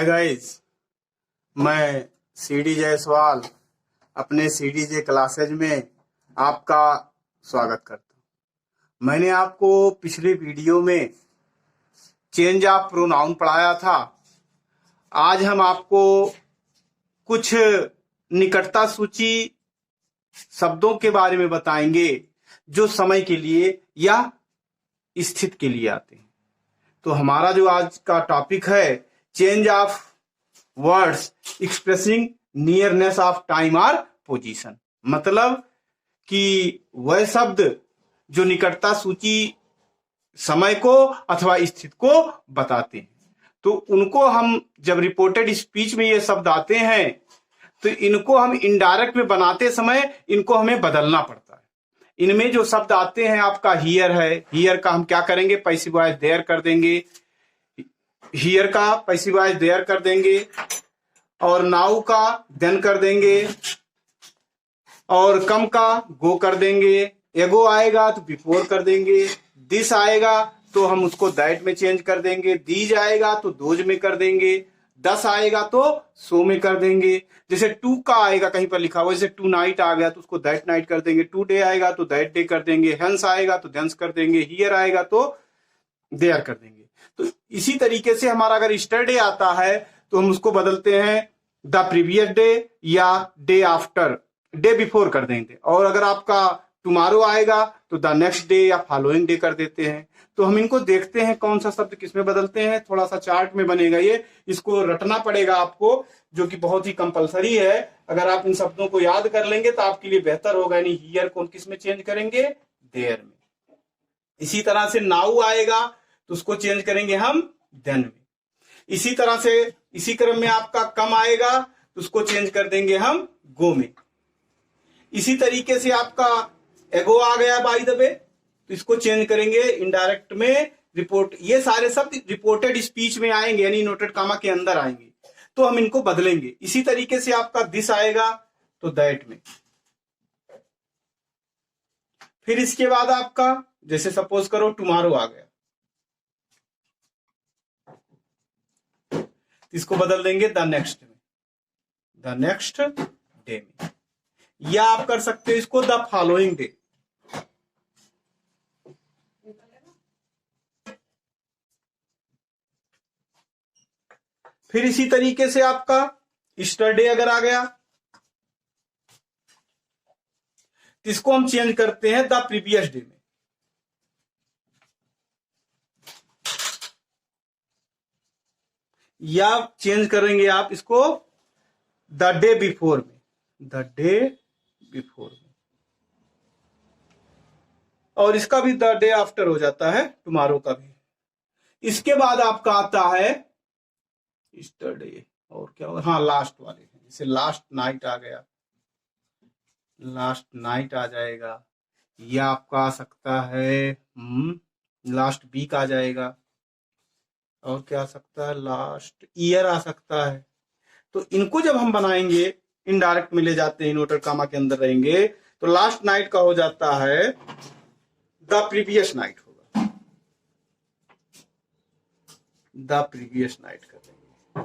Hi guys, मैं CD Jaiswal अपने CD जे classes में आपका स्वागत करता हूँ। मैंने आपको पिछले वीडियो में चेंज ऑफ प्रोनाउन पढ़ाया था। आज हम आपको कुछ निकटता सूची शब्दों के बारे में बताएंगे जो समय के लिए या स्थिति के लिए आते हैं। तो हमारा जो आज का टॉपिक है change of words expressing nearness of time और पोजीशन, मतलब कि वह शब्द जो निकटता सूची समय को अथवा स्थिति को बताते हैं। तो उनको हम जब रिपोर्टेड स्पीच में ये शब्द आते हैं तो इनको हम इनडायरेक्ट में बनाते समय इनको हमें बदलना पड़ता है। इनमें जो शब्द आते हैं, आपका हियर है, हियर का हम क्या करेंगे, पैसिव वॉइस देयर कर देंगे, हियर का पैसिव वॉइस देयर कर देंगे, और नाउ का देन कर देंगे, और कम का गो कर देंगे, एगो आएगा तो बिफोर कर देंगे, दिस आएगा तो हम उसको दैट में चेंज कर देंगे, दीज आएगा तो दोज में कर देंगे, दस आएगा तो सो में कर देंगे। जैसे टू का आएगा कहीं पर लिखा हुआ, जैसे टू नाइट आ गया तो उसको दैट नाइट कर देंगे, टू डे आएगा तो दैट डे कर देंगे, हेंस आएगा तो देंस कर देंगे, हियर आएगा तो देयर कर देंगे। तो इसी तरीके से हमारा अगर ईस्टरडे आता है तो हम उसको बदलते हैं द प्रीवियस डे या डे आफ्टर, डे बिफोर कर देंगे। और अगर आपका टुमारो आएगा तो द नेक्स्ट डे या फॉलोइंग डे कर देते हैं। तो हम इनको देखते हैं कौन सा शब्द किसमें बदलते हैं। थोड़ा सा चार्ट में बनेगा, ये इसको रटना पड़ेगा आपको, जो कि बहुत ही कंपलसरी है। अगर आप इन शब्दों को याद कर लेंगे तो आपके लिए बेहतर होगा। यानी हियर को किस में चेंज करेंगे, देयर में। इसी तरह से नाउ आएगा तो उसको चेंज करेंगे हम देन में। इसी तरह से इसी क्रम में आपका कम आएगा तो उसको चेंज कर देंगे हम गो में। इसी तरीके से आपका एगो आ गया बाय द वे, तो इसको चेंज करेंगे इनडायरेक्ट में रिपोर्ट। ये सारे शब्द रिपोर्टेड स्पीच में आएंगे, यानी नोटेड कामा के अंदर आएंगे, तो हम इनको बदलेंगे। इसी तरीके से आपका दिस आएगा तो दैट में। फिर इसके बाद आपका जैसे सपोज करो टुमारो आ गया, इसको बदल देंगे द नेक्स्ट में, द नेक्स्ट डे में। या आप कर सकते हो इसको द फॉलोइंग डे। फिर इसी तरीके से आपका ईस्टरडे अगर आ गया तो इसको हम चेंज करते हैं द प्रीवियस डे में। या चेंज करेंगे आप इसको द डे बिफोर में, द डे बिफोर में। और इसका भी द डे आफ्टर हो जाता है, टुमारो का भी। इसके बाद आपका आता है ईस्टरडे, और क्या होगा, हाँ लास्ट वाले, जैसे लास्ट नाइट आ गया, लास्ट नाइट आ जाएगा। या आपका आ सकता है लास्ट वीक आ जाएगा, और क्या आ सकता है, लास्ट ईयर आ सकता है। तो इनको जब हम बनाएंगे इनडायरेक्ट में ले जाते हैं, नोटेड कामा के अंदर रहेंगे, तो लास्ट नाइट का हो जाता है द प्रीवियस नाइट होगा, द प्रीवियस नाइट कर देंगे,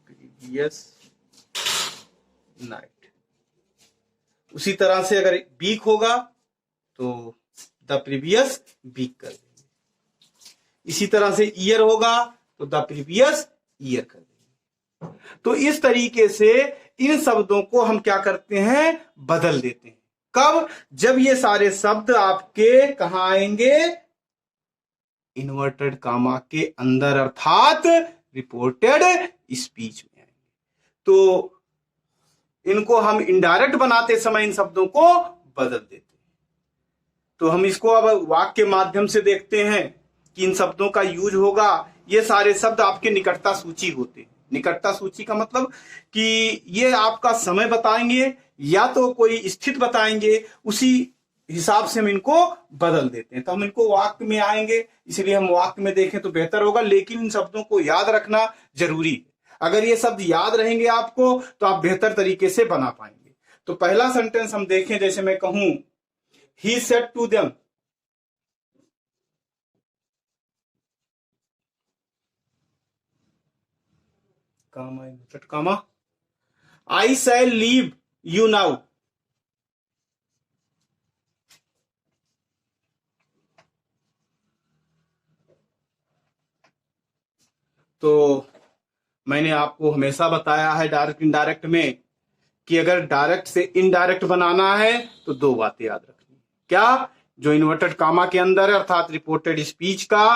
प्रीवियस नाइट। उसी तरह से अगर वीक होगा तो द प्रीवियस वीक कर देंगे। इसी तरह से ईयर होगा तो द प्रीवियस ईयर कर देंगे। तो इस तरीके से इन शब्दों को हम क्या करते हैं, बदल देते हैं। कब, जब ये सारे शब्द आपके कहां आएंगे, इन्वर्टेड कामा के अंदर, अर्थात रिपोर्टेड स्पीच में आएंगे। तो इनको हम इनडायरेक्ट बनाते समय इन शब्दों को बदल देते हैं। तो हम इसको अब वाक्य के माध्यम से देखते हैं कि इन शब्दों का यूज होगा। ये सारे शब्द आपके निकटता सूची होते हैं। निकटता सूची का मतलब कि ये आपका समय बताएंगे या तो कोई स्थिति बताएंगे, उसी हिसाब से हम इनको बदल देते हैं। तो हम इनको वाक्य में आएंगे, इसलिए हम वाक्य में देखें तो बेहतर होगा। लेकिन इन शब्दों को याद रखना जरूरी है। अगर ये शब्द याद रहेंगे आपको तो आप बेहतर तरीके से बना पाएंगे। तो पहला सेंटेंस हम देखें, जैसे मैं कहूं he said to them, comma inverted comma, I shall leave you now. तो मैंने आपको हमेशा बताया है डायरेक्ट इनडायरेक्ट में कि अगर डायरेक्ट से इनडायरेक्ट बनाना है तो दो बातें याद रखनी। क्या? जो इन्वर्टेड कामा के अंदर है अर्थात रिपोर्टेड स्पीच का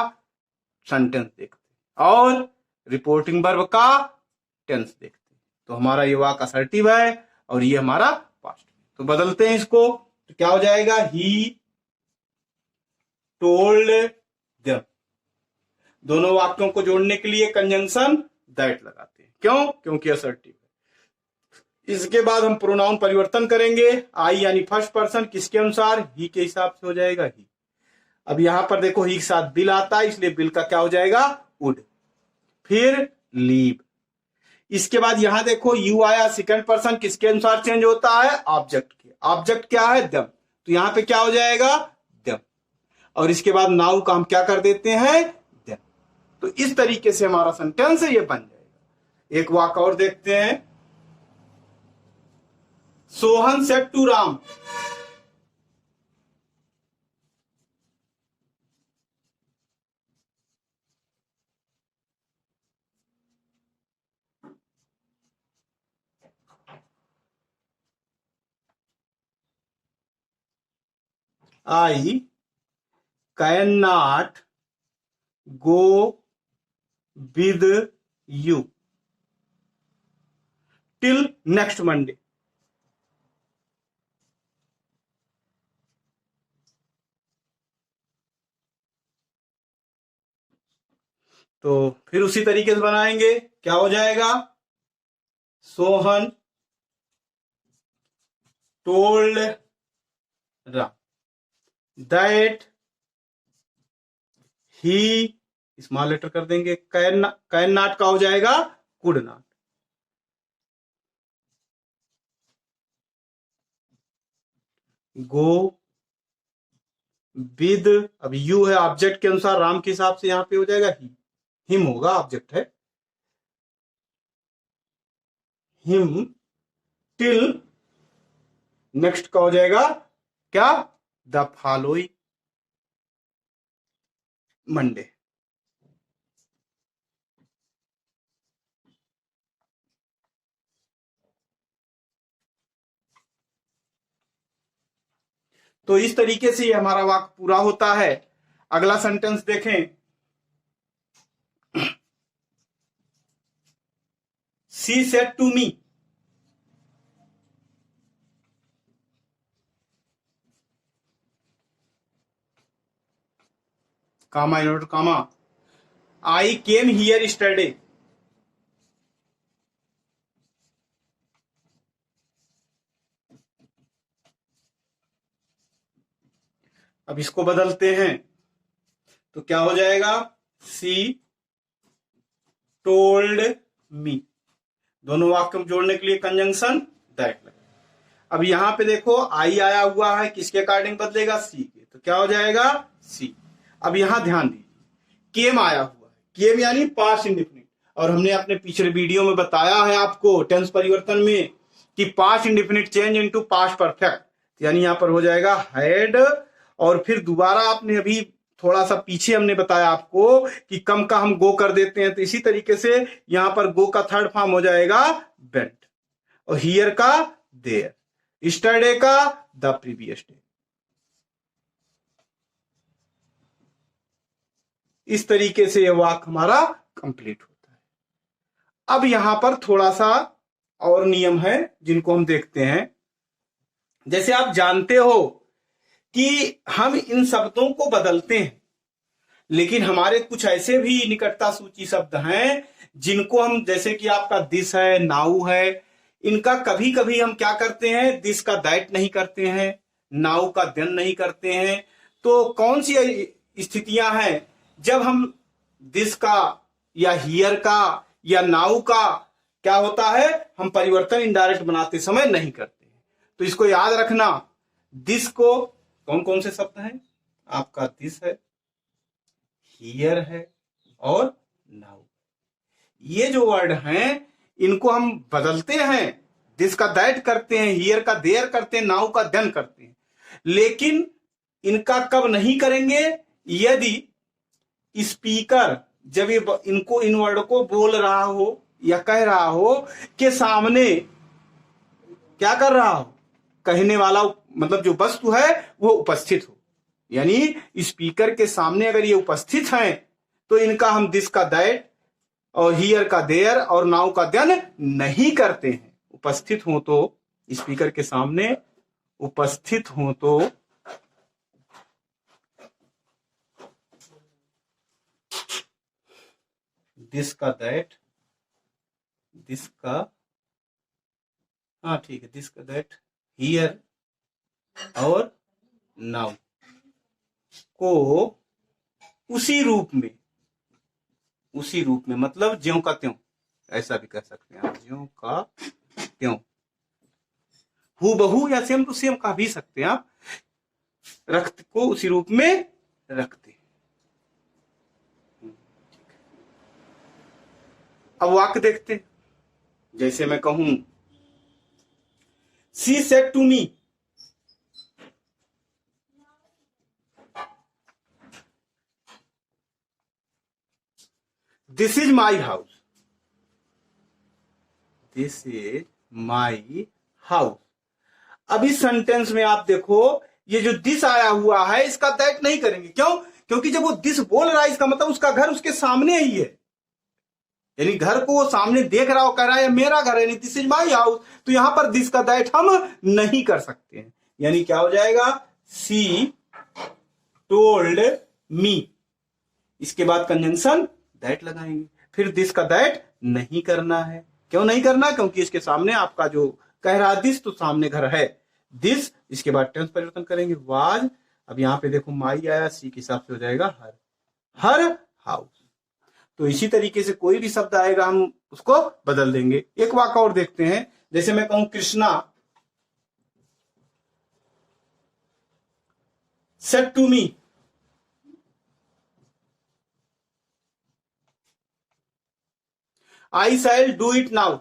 सेंटेंस देखते और रिपोर्टिंग वर्ब का टेंस देखते। तो हमारा ये वाक्य असर्टिव है और ये हमारा पास्ट। तो बदलते हैं इसको, तो क्या हो जाएगा? He told them. दोनों वाक्यों को जोड़ने के लिए कंजंक्शन दैट लगाते हैं। क्यों? क्योंकि असर्टिव है। इसके बाद हम प्रोनाउन परिवर्तन करेंगे। आई यानी फर्स्ट पर्सन, किसके अनुसार? ही के हिसाब से हो जाएगा ही। अब यहां पर देखो ही के साथ बिल आता है, इसलिए बिल का क्या हो जाएगा? वुड। फिर लीव। इसके बाद यहां देखो यू आया, सेकंड पर्सन, किसके अनुसार चेंज होता है? ऑब्जेक्ट के। ऑब्जेक्ट क्या है? दम। तो यहां पे क्या हो जाएगा? दम। और इसके बाद नाउ का हम क्या कर देते हैं? दम। तो इस तरीके से हमारा सेंटेंस ये बन जाएगा। एक वाक्य और देखते हैं। Sohan said to Ram, I can not go with you till next Monday. तो फिर उसी तरीके से बनाएंगे। क्या हो जाएगा? Sohan told Ram that he, small letter कर देंगे, कैन नॉट का हो जाएगा कुड नॉट। गो विद, अब यू है ऑब्जेक्ट के अनुसार, राम के हिसाब से यहां पे हो जाएगा ही। हिम होगा, ऑब्जेक्ट है हिम, टिल नेक्स्ट का हो जाएगा क्या? The following Monday. तो इस तरीके से ये हमारा वाक्य पूरा होता है। अगला सेंटेंस देखें। She said to me, comma inverted comma, I came here yesterday. अब इसको बदलते हैं तो क्या हो जाएगा? She told me. दोनों वाक्य को जोड़ने के लिए कंजंक्शन दैट लगे। अब यहां पे देखो आई आया हुआ है, किसके अकॉर्डिंग बदलेगा? सी के। तो क्या हो जाएगा? सी। अब यहां ध्यान दीजिए, केम आया हुआ है, केम यानी पास्ट इंडिफिनिट। और हमने अपने पिछले वीडियो में बताया है आपको टेंस परिवर्तन में कि past indefinite change into past perfect, यानी यहां पर हो जाएगा हैड। और फिर दोबारा आपने अभी थोड़ा सा पीछे हमने बताया आपको कि कम का हम गो कर देते हैं, तो इसी तरीके से यहां पर गो का थर्ड फॉर्म हो जाएगा वेंट, और हियर का देयर, स्टरडे का द प्रीवियस डे। इस तरीके से यह वाक्य हमारा कंप्लीट होता है। अब यहां पर थोड़ा सा और नियम है जिनको हम देखते हैं। जैसे आप जानते हो कि हम इन शब्दों को बदलते हैं, लेकिन हमारे कुछ ऐसे भी निकटता सूची शब्द हैं जिनको हम, जैसे कि आपका दिस है, नाउ है, इनका कभी कभी हम क्या करते हैं? दिस का दैट नहीं करते हैं, नाउ का देन नहीं करते हैं। तो कौन सी स्थितियां हैं जब हम दिस का या हियर का या नाउ का क्या होता है, हम परिवर्तन इनडायरेक्ट बनाते समय नहीं करते हैं? तो इसको याद रखना। दिस को कौन कौन से शब्द हैं? आपका दिस है, हियर है और नाउ। ये जो वर्ड हैं इनको हम बदलते हैं, दिस का दैट करते हैं, हियर का देयर करते हैं, नाउ का देन करते हैं, लेकिन इनका कब नहीं करेंगे? यदि स्पीकर जब ये इनको इन वर्ड को बोल रहा हो या कह रहा हो के सामने क्या कर रहा हो, कहने वाला मतलब जो वस्तु है वो उपस्थित हो। यानी स्पीकर के सामने अगर ये उपस्थित हैं तो इनका हम दिस का दैट और हियर का देयर और नाउ का देन नहीं करते हैं। उपस्थित हो तो, स्पीकर के सामने उपस्थित हो तो दिस का दैट, दिस का, हाँ ठीक है, दिस का दैट, हियर और नाउ को उसी रूप में मतलब ज्यों का त्यों, ऐसा भी कर सकते हैं आप, ज्यों का त्यों, हूबहू या सेम टू सेम कह भी सकते हैं आप, रखते को उसी रूप में रखते। अब वाक्य देखते हैं। जैसे मैं कहूं she said to me, this is my house, this is my house. अब इस सेंटेंस में आप देखो ये जो दिस आया हुआ है इसका दैट नहीं करेंगे। क्यों? क्योंकि जब वो दिस बोल रहा है इसका मतलब उसका घर उसके सामने ही है, यानी घर को वो सामने देख रहा हो, कह रहा है मेरा घर है, यानी दिस इज माई हाउस, तो यहां पर दिस का दैट हम नहीं कर सकते हैं। यानी क्या हो जाएगा? शी टोल्ड मी, इसके बाद कंजंक्शन दैट लगाएंगे, फिर दिस का दैट नहीं करना है। क्यों नहीं करना? क्योंकि इसके सामने आपका जो कह रहा दिस, तो सामने घर है दिस, इसके बाद टेंस परिवर्तन करेंगे वाज। अब यहां पे देखो माई आया, सी के हिसाब से हो जाएगा हर, हर हाउस। तो इसी तरीके से कोई भी शब्द आएगा हम उसको बदल देंगे। एक वाक्य और देखते हैं। जैसे मैं कहूं Krishna said to me, I shall do it now.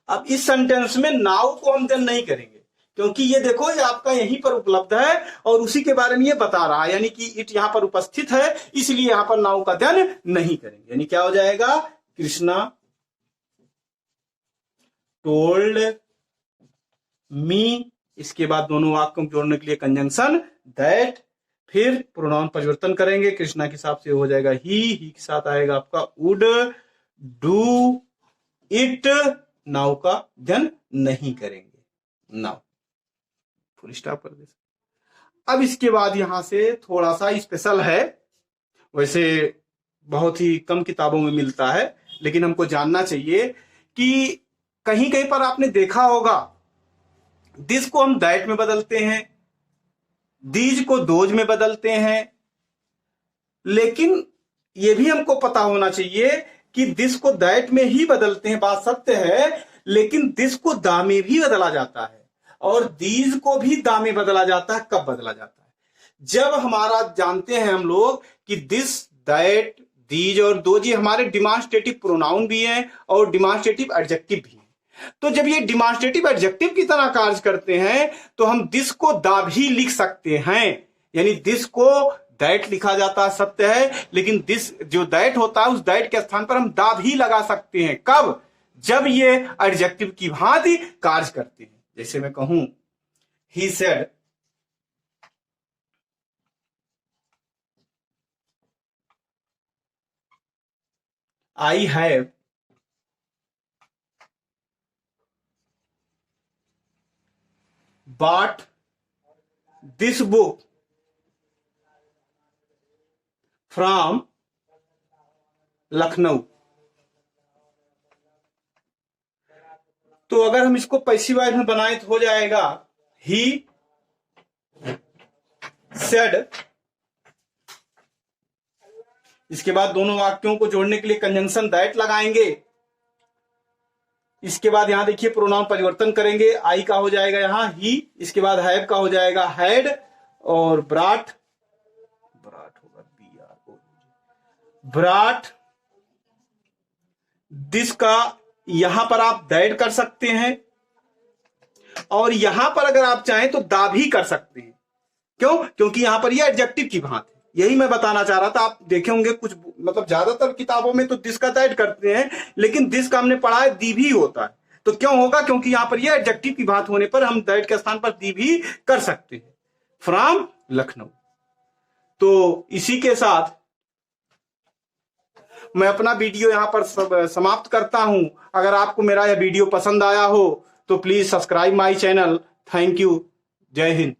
अब इस सेंटेंस में नाउ को हम देन नहीं करेंगे, क्योंकि ये देखो ये आपका यहीं पर उपलब्ध है और उसी के बारे में ये बता रहा है, यानी कि इट यहां पर उपस्थित है, इसलिए यहां पर नाउ का ध्यान नहीं करेंगे। यानी क्या हो जाएगा? कृष्णा टोल्ड मी, इसके बाद दोनों वाक्यों को जोड़ने के लिए कंजंक्शन दैट, फिर प्रोनाउन परिवर्तन करेंगे, कृष्णा के हिसाब से हो जाएगा ही के साथ आएगा आपका वुड, डू इट, नाउ का ध्यान नहीं करेंगे, नाउ फुल स्टॉप कर दे। अब इसके बाद यहां से थोड़ा सा स्पेशल है, वैसे बहुत ही कम किताबों में मिलता है, लेकिन हमको जानना चाहिए कि कहीं कहीं पर आपने देखा होगा दिस को हम दैट में बदलते हैं, दीज को दोज में बदलते हैं, लेकिन यह भी हमको पता होना चाहिए कि दिस को दैट में ही बदलते हैं, बात सत्य है, लेकिन दिस को दा में भी बदला जाता है और दीज को भी दा में बदला जाता है। कब बदला जाता है? जब हमारा जानते हैं हम लोग कि दिस, दैट, दीज और दोज ये हमारे डिमांस्ट्रेटिव प्रोनाउन भी हैं और डिमांस्ट्रेटिव एडजेक्टिव भी हैं। तो जब ये डिमांस्ट्रेटिव एडजेक्टिव की तरह कार्य करते हैं तो हम दिस को दा भी लिख सकते हैं, यानी दिस को दैट लिखा जाता है, सत्य है, लेकिन दिस जो दैट होता है उस दैट के स्थान पर हम दा भी लगा सकते हैं। कब? जब ये एडजेक्टिव की भांति कार्य करते हैं। जैसे मैं कहूं he said I have bought this book from Lucknow. तो अगर हम इसको पैसिव वॉइस में बनाए तो हो जाएगा ही सेड, इसके बाद दोनों वाक्यों को जोड़ने के लिए कंजंक्शन दैट लगाएंगे, इसके बाद यहां देखिए प्रोनाउन परिवर्तन करेंगे, आई का हो जाएगा यहां ही, इसके बाद हैव का हो जाएगा हैड और ब्राट, विराट, दिस का यहां पर आप दैट कर सकते हैं, और यहां पर अगर आप चाहें तो दा भी कर सकते हैं। क्यों? क्योंकि यहां पर यह एडजेक्टिव की भांति है। यही मैं बताना चाह रहा था। आप देखे होंगे कुछ मतलब ज्यादातर किताबों में तो दिस का दैट करते हैं, लेकिन दिस का हमने पढ़ा है दी भी होता है। तो क्यों होगा? क्योंकि यहां पर यह एडजेक्टिव की भांति होने पर हम दैट के स्थान पर दी भी कर सकते हैं। फ्रॉम लखनऊ। तो इसी के साथ मैं अपना वीडियो यहां पर समाप्त करता हूं। अगर आपको मेरा यह वीडियो पसंद आया हो तो please subscribe my channel. Thank you. जय हिंद।